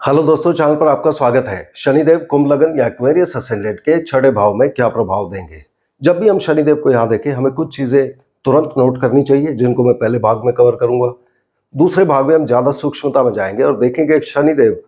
Hello दोस्तों, channel पर आपका स्वागत है। शनिदेव कुंभ लगन या एक्वेरियस असेंडेंट के छठे भाव में क्या प्रभाव देंगे। जब भी हम शनिदेव को यहाँ देखें, हमें कुछ चीजें तुरंत नोट करनी चाहिए, जिनको मैं पहले भाग में कवर करूंगा। दूसरे भाग में हम ज्यादा सूक्ष्मता में जाएंगे और देखेंगे कि शनिदेव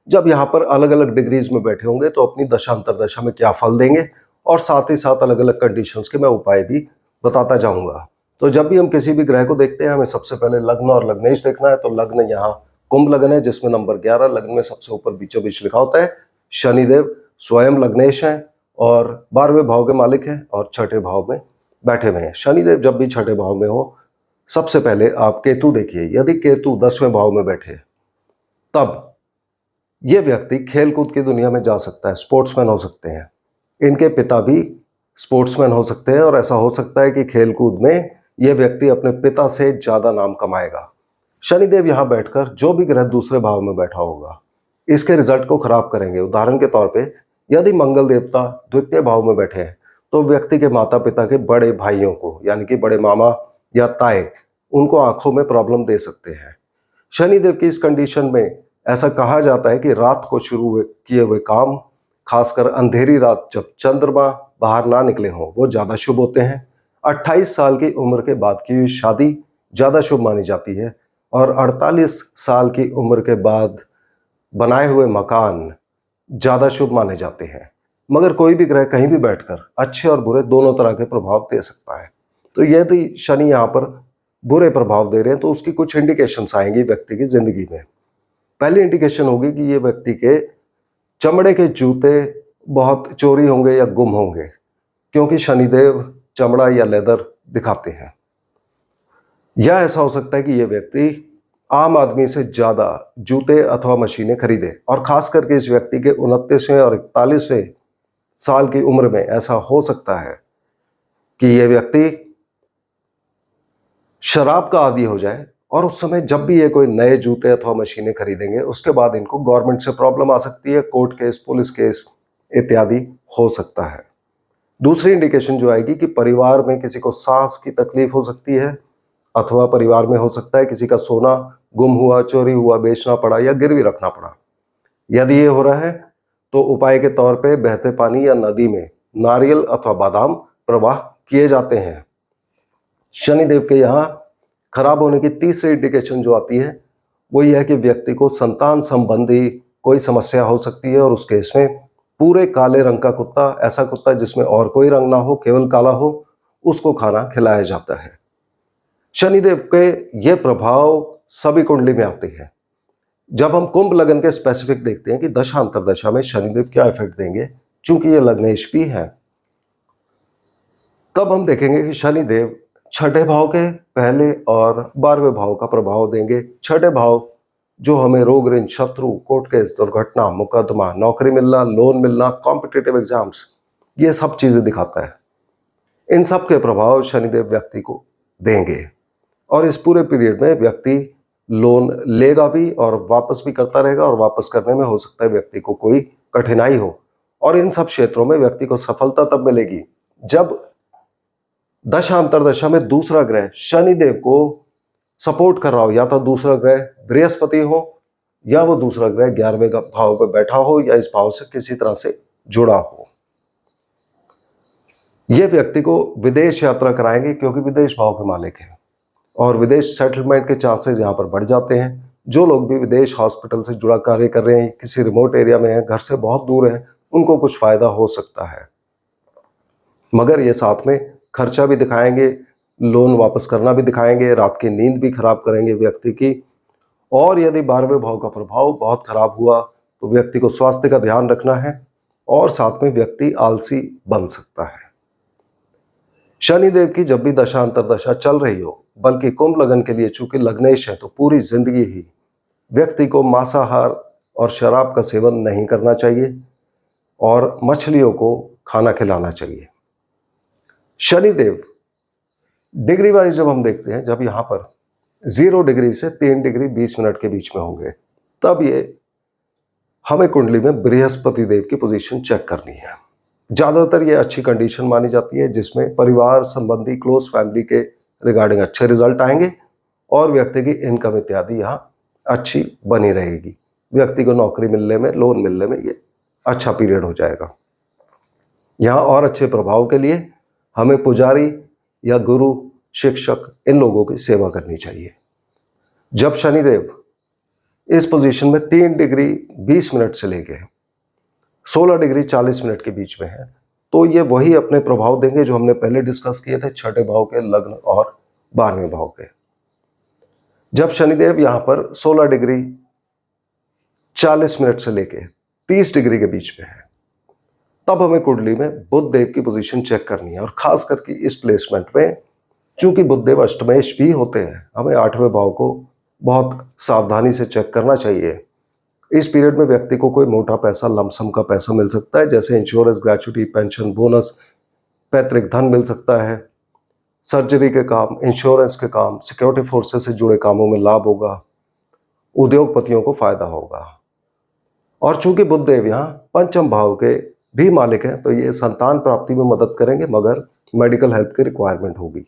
जब यहाँ पर अलग अलग डिग्रीज में बैठे होंगे तो अपनी दशा अंतरदशा में क्या फल देंगे, और साथ ही साथ अलग अलग कंडीशंस के मैं उपाय भी बताता जाऊंगा। तो जब भी हम किसी भी ग्रह को देखते हैं, हमें सबसे पहले लग्न और लग्नेश देखना है। तो लग्न यहाँ कुंभ लगन है, जिसमें नंबर 11, लग्न में सबसे ऊपर बीचों बीच लिखा होता है। शनिदेव स्वयं लग्नेश हैं और 12वें भाव के मालिक हैं और छठे भाव में बैठे हुए हैं। शनिदेव जब भी छठे भाव में हो, सबसे पहले आप केतु देखिए। यदि केतु 10वें भाव में बैठे तब ये व्यक्ति खेलकूद की दुनिया में जा सकता है, स्पोर्ट्समैन हो सकते हैं। इनके पिता भी स्पोर्ट्समैन हो सकते हैं और ऐसा हो सकता है कि खेलकूद में यह व्यक्ति अपने पिता से ज्यादा नाम कमाएगा। शनिदेव यहां बैठकर जो भी ग्रह दूसरे भाव में बैठा होगा, इसके रिजल्ट को खराब करेंगे। उदाहरण के तौर पे यदि मंगल देवता द्वितीय भाव में बैठे हैं तो व्यक्ति के माता पिता के बड़े भाइयों को, यानी कि बड़े मामा या ताए, उनको आंखों में प्रॉब्लम दे सकते हैं। शनिदेव की इस कंडीशन में ऐसा कहा जाता है कि रात को शुरू किए हुए काम, खासकर अंधेरी रात जब चंद्रमा बाहर ना निकले हों, वो ज्यादा शुभ होते हैं। 28 साल की उम्र के बाद की हुई शादी ज्यादा शुभ मानी जाती है और 48 साल की उम्र के बाद बनाए हुए मकान ज्यादा शुभ माने जाते हैं। मगर कोई भी ग्रह कहीं भी बैठकर अच्छे और बुरे दोनों तरह के प्रभाव दे सकता है। तो यदि शनि यहाँ पर बुरे प्रभाव दे रहे हैं तो उसकी कुछ इंडिकेशंस आएंगी व्यक्ति की जिंदगी में। पहली इंडिकेशन होगी कि ये व्यक्ति के चमड़े के जूते बहुत चोरी होंगे या गुम होंगे, क्योंकि शनिदेव चमड़ा या लेदर दिखाते हैं। या ऐसा हो सकता है कि ये व्यक्ति आम आदमी से ज्यादा जूते अथवा मशीनें खरीदे, और खास करके इस व्यक्ति के 29वें और 41वें साल की उम्र में ऐसा हो सकता है कि ये व्यक्ति शराब का आदी हो जाए, और उस समय जब भी ये कोई नए जूते अथवा मशीनें खरीदेंगे, उसके बाद इनको गवर्नमेंट से प्रॉब्लम आ सकती है, कोर्ट केस, पुलिस केस इत्यादि हो सकता है। दूसरी इंडिकेशन जो आएगी कि परिवार में किसी को सांस की तकलीफ हो सकती है, अथवा परिवार में हो सकता है किसी का सोना गुम हुआ, चोरी हुआ, बेचना पड़ा या गिरवी रखना पड़ा। यदि ये हो रहा है तो उपाय के तौर पे बहते पानी या नदी में नारियल अथवा बादाम प्रवाह किए जाते हैं। शनिदेव के यहाँ खराब होने की तीसरी इंडिकेशन जो आती है वो यह है कि व्यक्ति को संतान संबंधी कोई समस्या हो सकती है, और उस केस में पूरे काले रंग का कुत्ता, ऐसा कुत्ता जिसमें और कोई रंग ना हो, केवल काला हो, उसको खाना खिलाया जाता है। शनिदेव के ये प्रभाव सभी कुंडली में आते हैं। जब हम कुंभ लगन के स्पेसिफिक देखते हैं कि दशा अंतरदशा में शनिदेव क्या इफेक्ट देंगे, चूंकि ये लग्नेश भी है, तब हम देखेंगे कि शनिदेव छठे भाव के पहले और 12वें भाव का प्रभाव देंगे। छठे भाव जो हमें रोग, ऋण, शत्रु, कोर्ट केस, दुर्घटना, मुकदमा, नौकरी मिलना, लोन मिलना, कॉम्पिटिटिव एग्जाम्स, ये सब चीजें दिखाता है। इन सब के प्रभाव शनिदेव व्यक्ति को देंगे, और इस पूरे पीरियड में व्यक्ति लोन लेगा भी और वापस भी करता रहेगा, और वापस करने में हो सकता है व्यक्ति को कोई कठिनाई हो। और इन सब क्षेत्रों में व्यक्ति को सफलता तब मिलेगी जब दशा अंतरदशा में दूसरा ग्रह शनिदेव को सपोर्ट कर रहा हो, या तो दूसरा ग्रह बृहस्पति हो, या वो दूसरा ग्रह 11वें भाव पर बैठा हो, या इस भाव से किसी तरह से जुड़ा हो। यह व्यक्ति को विदेश यात्रा कराएंगे, क्योंकि विदेश भाव के मालिक है, और विदेश सेटलमेंट के चांसेस यहाँ पर बढ़ जाते हैं। जो लोग भी विदेश हॉस्पिटल से जुड़ा कार्य कर रहे हैं, किसी रिमोट एरिया में है, घर से बहुत दूर है, उनको कुछ फायदा हो सकता है। मगर ये साथ में खर्चा भी दिखाएंगे, लोन वापस करना भी दिखाएंगे, रात की नींद भी खराब करेंगे व्यक्ति की। और यदि 12वें भाव का प्रभाव बहुत खराब हुआ तो व्यक्ति को स्वास्थ्य का ध्यान रखना है, और साथ में व्यक्ति आलसी बन सकता है। शनिदेव की जब भी दशा अंतरदशा चल रही हो, बल्कि कुंभ लगन के लिए चूंकि लग्नेश है, तो पूरी जिंदगी ही व्यक्ति को मांसाहार और शराब का सेवन नहीं करना चाहिए, और मछलियों को खाना खिलाना चाहिए। शनिदेव डिग्री वाइज जब हम देखते हैं, जब यहाँ पर 0 डिग्री से 3 डिग्री 20 मिनट के बीच में होंगे, तब ये हमें कुंडली में बृहस्पति देव की पोजीशन चेक करनी है। ज्यादातर ये अच्छी कंडीशन मानी जाती है, जिसमें परिवार संबंधी, क्लोज फैमिली के रिगार्डिंग अच्छे रिजल्ट आएंगे, और व्यक्ति की इनकम इत्यादि यहाँ अच्छी बनी रहेगी। व्यक्ति को नौकरी मिलने में, लोन मिलने में ये अच्छा पीरियड हो जाएगा। यहाँ और अच्छे प्रभाव के लिए हमें पुजारी या गुरु, शिक्षक, इन लोगों की सेवा करनी चाहिए। जब शनिदेव इस पोजीशन में 3 डिग्री 20 मिनट से लेके 16 डिग्री 40 मिनट के बीच में है, तो ये वही अपने प्रभाव देंगे जो हमने पहले डिस्कस किए थे, छठे भाव के, लग्न और 12वें भाव के। जब शनिदेव यहाँ पर 16 डिग्री 40 मिनट से लेके 30 डिग्री के बीच में है, तब हमें कुंडली में बुध देव की पोजीशन चेक करनी है। और खास करके इस प्लेसमेंट में, चूंकि बुध देव अष्टमेश भी होते हैं, हमें 8वें भाव को बहुत सावधानी से चेक करना चाहिए। इस पीरियड में व्यक्ति को कोई मोटा पैसा, लमसम का पैसा मिल सकता है, जैसे इंश्योरेंस, ग्रेचुइटी, पेंशन, बोनस, पैतृक धन मिल सकता है, सर्जरी के काम, इंश्योरेंस के काम, सिक्योरिटी फोर्सेस से जुड़े कामों में लाभ होगा, उद्योगपतियों को फायदा होगा। और चूंकि बुध देव यहाँ पंचम भाव के भी मालिक हैं, तो ये संतान प्राप्ति में मदद करेंगे, मगर मेडिकल हेल्प की रिक्वायरमेंट होगी।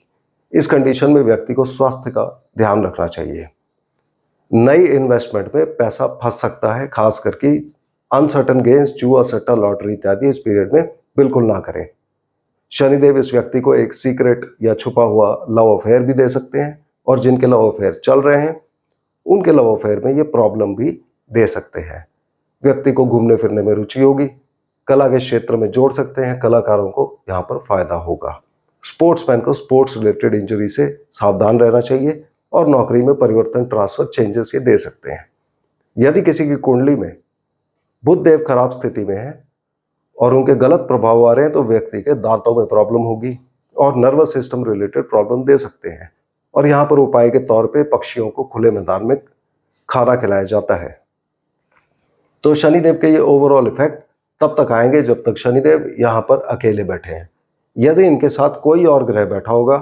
इस कंडीशन में व्यक्ति को स्वास्थ्य का ध्यान रखना चाहिए। नई इन्वेस्टमेंट में पैसा फंस सकता है, खास करके अनसर्टन गेन्स, जुआ, सट्टा, लॉटरी इत्यादि इस पीरियड में बिल्कुल ना करें। शनिदेव इस व्यक्ति को एक सीक्रेट या छुपा हुआ लव अफेयर भी दे सकते हैं, और जिनके लव अफेयर चल रहे हैं उनके लव अफेयर में ये प्रॉब्लम भी दे सकते हैं। व्यक्ति को घूमने फिरने में रुचि होगी, कला के क्षेत्र में जोड़ सकते हैं, कलाकारों को यहाँ पर फायदा होगा। स्पोर्ट्समैन को स्पोर्ट्स रिलेटेड इंजरी से सावधान रहना चाहिए, और नौकरी में परिवर्तन, ट्रांसफर, चेंजेस ये दे सकते हैं। यदि किसी की कुंडली में बुध देव खराब स्थिति में है और उनके गलत प्रभाव आ रहे हैं, तो व्यक्ति के दांतों में प्रॉब्लम होगी और नर्वस सिस्टम रिलेटेड प्रॉब्लम दे सकते हैं। और यहाँ पर उपाय के तौर पे पक्षियों को खुले मैदान में खाना खिलाया जाता है। तो शनिदेव के ये ओवरऑल इफेक्ट तब तक आएंगे जब तक शनिदेव यहाँ पर अकेले बैठे हैं। यदि इनके साथ कोई और ग्रह बैठा होगा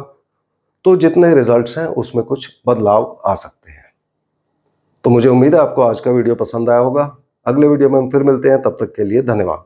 तो जितने रिजल्ट्स हैं उसमें कुछ बदलाव आ सकते हैं। तो मुझे उम्मीद है आपको आज का वीडियो पसंद आया होगा। अगले वीडियो में हम फिर मिलते हैं, तब तक के लिए धन्यवाद।